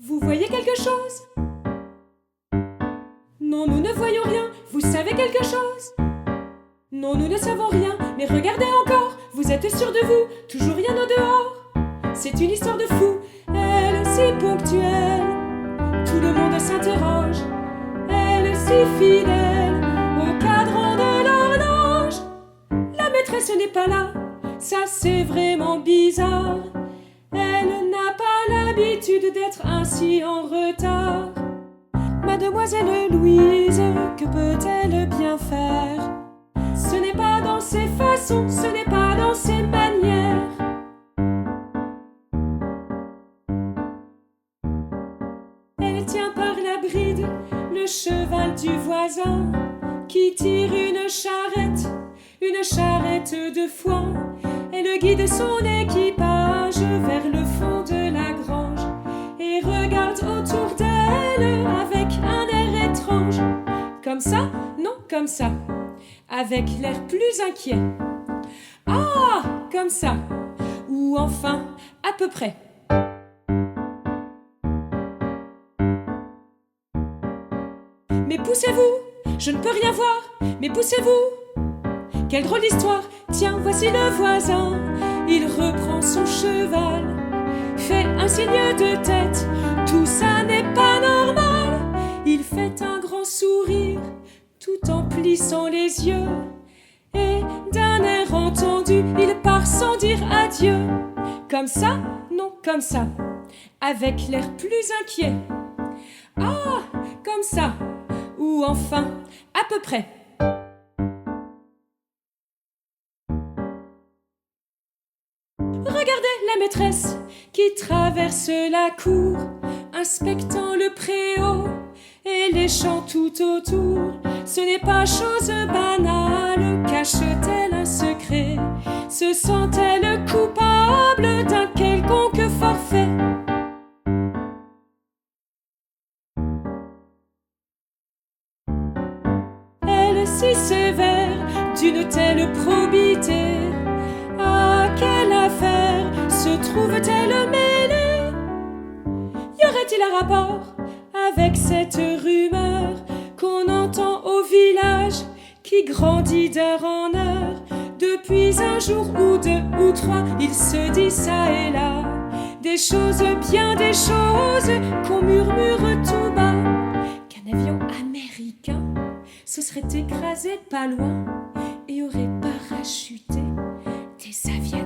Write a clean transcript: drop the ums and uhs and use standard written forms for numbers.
Vous voyez quelque chose? Non, nous ne voyons rien. Vous savez quelque chose? Non, nous ne savons rien. Mais regardez encore. Vous êtes sûr de vous? Toujours rien au dehors. C'est une histoire de fou. Elle est si ponctuelle. Tout le monde s'interroge. Elle est si fidèle au cadran de l'horloge. La maîtresse n'est pas là. Ça c'est vraiment bizarre. Elle n'a pas l'habitude d'être ainsi en retard. Mademoiselle Louise, que peut-elle bien faire? Ce n'est pas dans ses façons, ce n'est pas dans ses manières. Elle tient par la bride le cheval du voisin qui tire une charrette de foin. Elle guide son équipage vers le fond de la grange et regarde autour d'elle avec un air étrange. Comme ça? Non, comme ça. Avec l'air plus inquiet. Ah, comme ça. Ou enfin, à peu près. Mais poussez-vous, je ne peux rien voir. Mais poussez-vous. Quelle drôle d'histoire. Tiens, voici le voisin. Il reprend son cheval, fait un signe de tête. Tout ça n'est pas normal. Il fait un grand sourire tout en plissant les yeux. Et d'un air entendu, il part sans dire adieu. Comme ça? Non, comme ça. Avec l'air plus inquiet. Ah, comme ça. Ou enfin, à peu près. Regardez la maîtresse qui traverse la cour, inspectant le préau et les champs tout autour. Ce n'est pas chose banale, cache-t-elle un secret? Se sent-elle coupable d'un quelconque forfait? Elle est si sévère, d'une telle probité. À quelle affaire se trouve-t-elle mêlée? Y aurait-il un rapport avec cette rumeur qu'on entend au village, qui grandit d'heure en heure? Depuis un jour ou deux ou trois, il se dit ça et là des choses, bien des choses, qu'on murmure tout bas. Qu'un avion américain se serait écrasé pas loin et aurait parachuté des avions.